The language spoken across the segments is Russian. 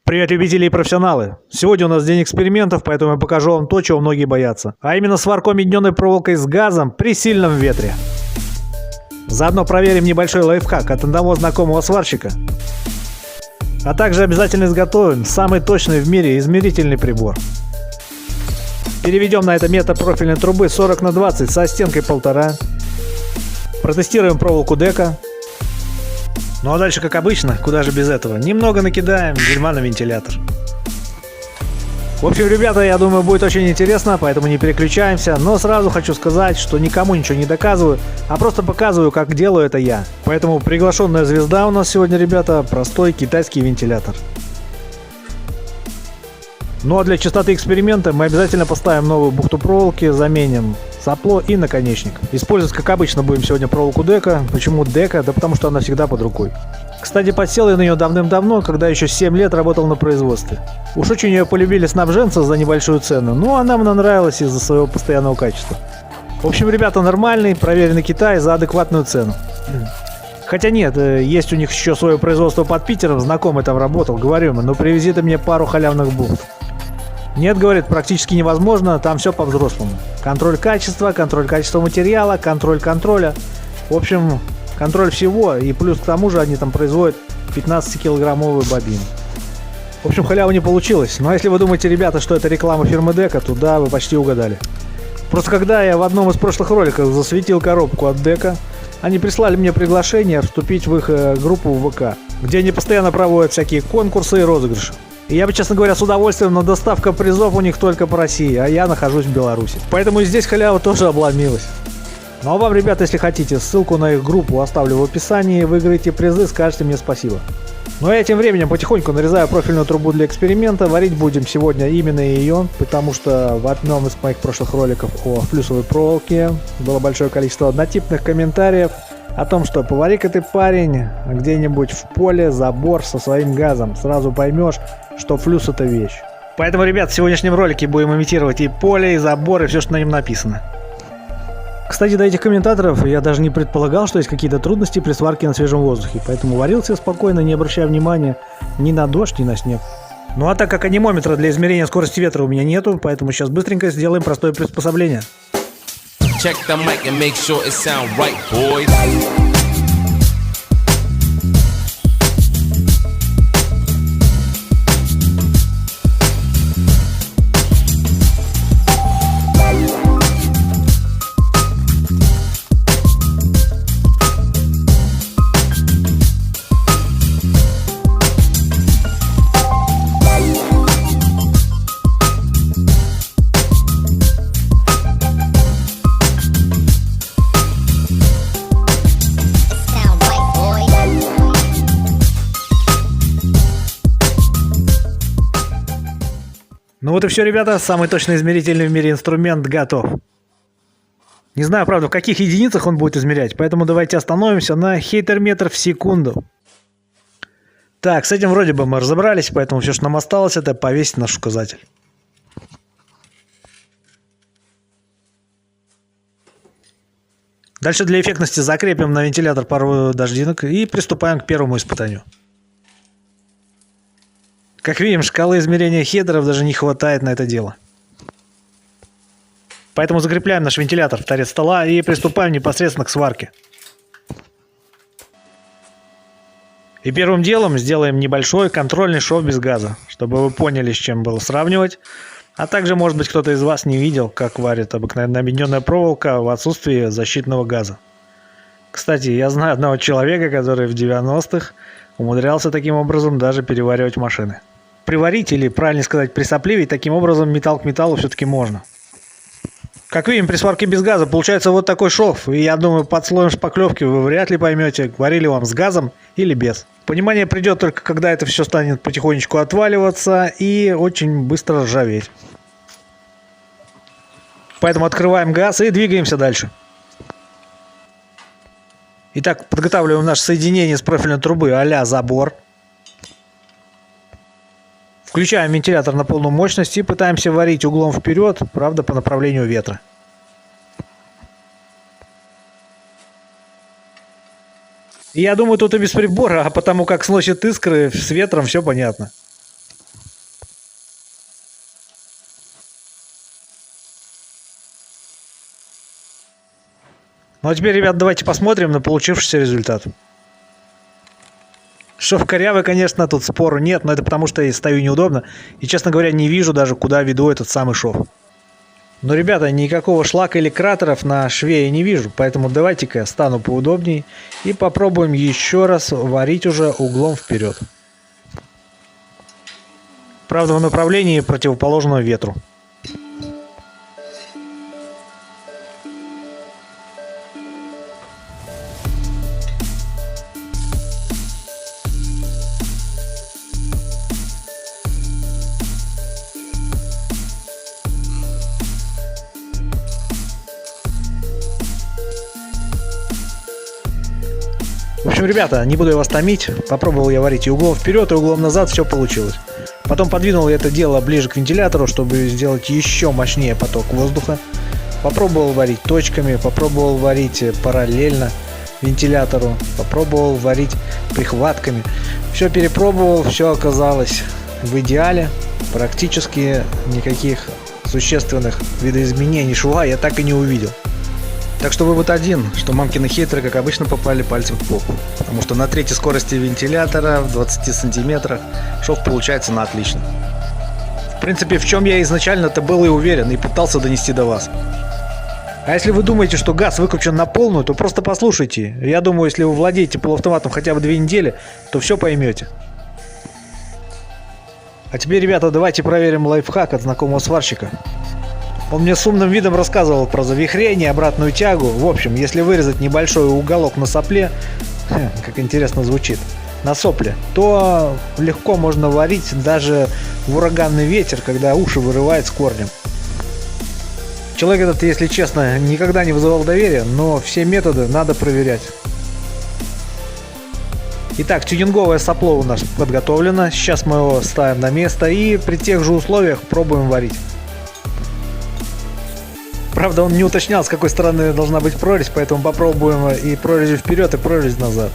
Привет, любители и профессионалы! Сегодня у нас день экспериментов, поэтому я покажу вам то, чего многие боятся. А именно сварку объединенной проволокой с газом при сильном ветре. Заодно проверим небольшой лайфхак от одного знакомого сварщика. А также обязательно изготовим самый точный в мире измерительный прибор. Переведем на это метод профильной трубы 40 на 20 со стенкой 1,5. Протестируем проволоку дека. Ну а дальше, как обычно, куда же без этого, немного накидаем дерьма на вентилятор. В общем, ребята, я думаю, будет очень интересно, поэтому не переключаемся. Но сразу хочу сказать, что никому ничего не доказываю, а просто показываю, как делаю это я. Поэтому приглашенная звезда у нас сегодня, ребята, простой китайский вентилятор. Ну а для чистоты эксперимента мы обязательно поставим новую бухту проволоки, заменим сопло и наконечник. Использовать, как обычно, будем сегодня проволоку дека. Почему дека? Да потому что она всегда под рукой. Кстати, подсел я на нее давным-давно, когда еще 7 лет работал на производстве. Уж очень ее полюбили снабженцы за небольшую цену, но она мне нравилась из-за своего постоянного качества. В общем, ребята, нормальный, проверенный Китай за адекватную цену. Хотя нет, есть у них еще свое производство под Питером, знакомый там работал, говорю ему, ну привези ты мне пару халявных бухт. Нет, говорит, практически невозможно, там все по-взрослому. Контроль качества материала, контроль контроля. В общем, контроль всего, и плюс к тому же они там производят 15-килограммовую бобину. В общем, халява не получилось. Но если вы думаете, ребята, что это реклама фирмы Дека, то да, вы почти угадали. Просто когда я в одном из прошлых роликов засветил коробку от Дека, они прислали мне приглашение вступить в их группу в ВК, где они постоянно проводят всякие конкурсы и розыгрыши. И я бы, честно говоря, с удовольствием, но доставка призов у них только по России, а я нахожусь в Беларуси. Поэтому и здесь халява тоже обломилась. Ну а вам, ребята, если хотите, ссылку на их группу оставлю в описании, выиграете призы, скажете мне спасибо. Ну а я тем временем потихоньку нарезаю профильную трубу для эксперимента. Варить будем сегодня именно ее, потому что в одном из моих прошлых роликов о флюсовой проволоке было большое количество однотипных комментариев о том, что повари-ка ты, парень, где-нибудь в поле забор со своим газом, сразу поймешь, что флюс это вещь. Поэтому, ребят, в сегодняшнем ролике будем имитировать и поле, и забор, и все, что на нем написано. Кстати, до этих комментаторов я даже не предполагал, что есть какие-то трудности при сварке на свежем воздухе, поэтому варился спокойно, не обращая внимания ни на дождь, ни на снег. Ну а так как анимометра для измерения скорости ветра у меня нету, поэтому сейчас быстренько сделаем простое приспособление. Check the mic and make sure it sound right, boys. Ну вот и все, ребята, самый точно измерительный в мире инструмент готов. Не знаю, правда, в каких единицах он будет измерять, поэтому давайте остановимся на хейтерметр в секунду. Так, с этим вроде бы мы разобрались, поэтому все, что нам осталось, это повесить наш указатель. Дальше для эффектности закрепим на вентилятор пару дождинок и приступаем к первому испытанию. Как видим, шкалы измерения хейтеров даже не хватает на это дело. Поэтому закрепляем наш вентилятор в торец стола и приступаем непосредственно к сварке. И первым делом сделаем небольшой контрольный шов без газа, чтобы вы поняли, с чем было сравнивать. А также, может быть, кто-то из вас не видел, как варит обыкновенная объединенная проволока в отсутствии защитного газа. Кстати, я знаю одного человека, который в 90-х умудрялся таким образом даже переваривать машины. Приварить, или правильно сказать, присопливить, таким образом металл к металлу все-таки можно. Как видим, при сварке без газа получается вот такой шов. И я думаю, под слоем шпаклевки вы вряд ли поймете, варили вам с газом или без. Понимание придет только когда это все станет потихонечку отваливаться и очень быстро ржаветь. Поэтому открываем газ и двигаемся дальше. Итак, подготавливаем наше соединение с профильной трубы а-ля забор. Включаем вентилятор на полную мощность и пытаемся варить углом вперед, правда, по направлению ветра. Я думаю, тут и без прибора, а потому как сносит искры с ветром, все понятно. Ну а теперь, ребят, давайте посмотрим на получившийся результат. Шов корявый, конечно, тут спору нет, но это потому, что я стою неудобно. И, честно говоря, не вижу даже, куда веду этот самый шов. Но, ребята, никакого шлака или кратеров на шве я не вижу, поэтому давайте-ка я стану поудобнее и попробуем еще раз варить уже углом вперед. Правда, в направлении противоположного ветру. В общем, ребята, не буду я вас томить. Попробовал я варить и углом вперед, и углом назад, все получилось. Потом подвинул я это дело ближе к вентилятору, чтобы сделать еще мощнее поток воздуха. Попробовал варить точками, попробовал варить параллельно вентилятору, попробовал варить прихватками. Все перепробовал, все оказалось в идеале. Практически никаких существенных видоизменений шва я так и не увидел. Так что вывод один, что мамкины хейтеры, как обычно, попали пальцем в попу. Потому что на третьей скорости вентилятора в 20 сантиметрах шов получается на отлично. В принципе, в чем я изначально-то был и уверен, и пытался донести до вас. А если вы думаете, что газ выкручен на полную, то просто послушайте. Я думаю, если вы владеете полуавтоматом хотя бы 2 недели, то все поймете. А теперь, ребята, давайте проверим лайфхак от знакомого сварщика. Он мне с умным видом рассказывал про завихрение, обратную тягу. В общем, если вырезать небольшой уголок на сопле, как интересно звучит, на сопле, то легко можно варить даже в ураганный ветер, когда уши вырывает с корнем. Человек этот, если честно, никогда не вызывал доверия, но все методы надо проверять. Итак, тюнинговое сопло у нас подготовлено. Сейчас мы его ставим на место и при тех же условиях пробуем варить. Правда, он не уточнял, с какой стороны должна быть прорезь, поэтому попробуем и прорезь вперед, и прорезь назад.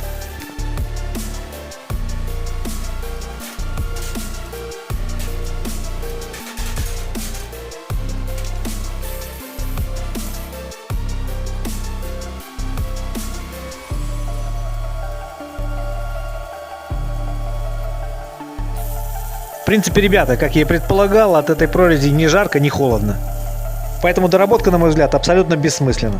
В принципе, ребята, как я и предполагал, от этой прорези ни жарко, ни холодно. Поэтому доработка, на мой взгляд, абсолютно бессмысленна.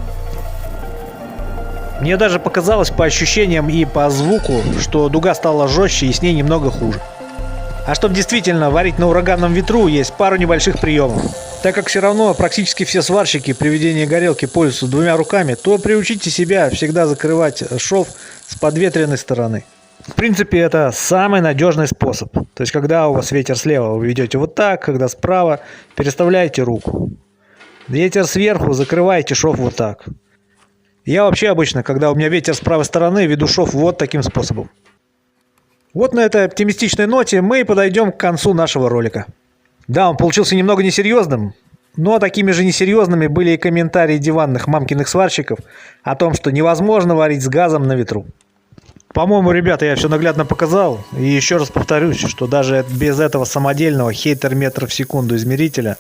Мне даже показалось по ощущениям и по звуку, что дуга стала жестче и с ней немного хуже. А чтобы действительно варить на ураганном ветру, есть пару небольших приемов. Так как все равно практически все сварщики при ведении горелки пользуются 2 руками, то приучите себя всегда закрывать шов с подветренной стороны. В принципе, это самый надежный способ. То есть, когда у вас ветер слева, вы ведете вот так, когда справа, переставляете руку. Ветер сверху, закрываете шов вот так. Я вообще обычно, когда у меня ветер с правой стороны, веду шов вот таким способом. Вот на этой оптимистичной ноте мы и подойдем к концу нашего ролика. Да, он получился немного несерьезным, но такими же несерьезными были и комментарии диванных мамкиных сварщиков о том, что невозможно варить с газом на ветру. По-моему, ребята, я все наглядно показал. И еще раз повторюсь, что даже без этого самодельного хейтер метров в секунду измерителя,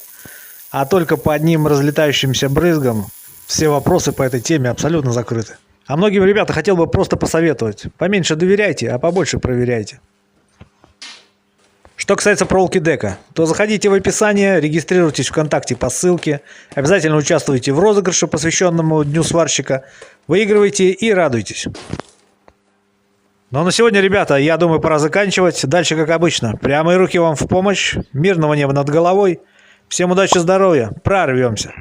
а только по одним разлетающимся брызгам, все вопросы по этой теме абсолютно закрыты. А многим, ребята, хотел бы просто посоветовать. Поменьше доверяйте, а побольше проверяйте. Что касается проволоки дека, то заходите в описание, регистрируйтесь ВКонтакте по ссылке, обязательно участвуйте в розыгрыше, посвященному Дню сварщика, выигрывайте и радуйтесь. Ну а на сегодня, ребята, я думаю, пора заканчивать. Дальше, как обычно, прямые руки вам в помощь, мирного неба над головой. Всем удачи, здоровья, прорвемся.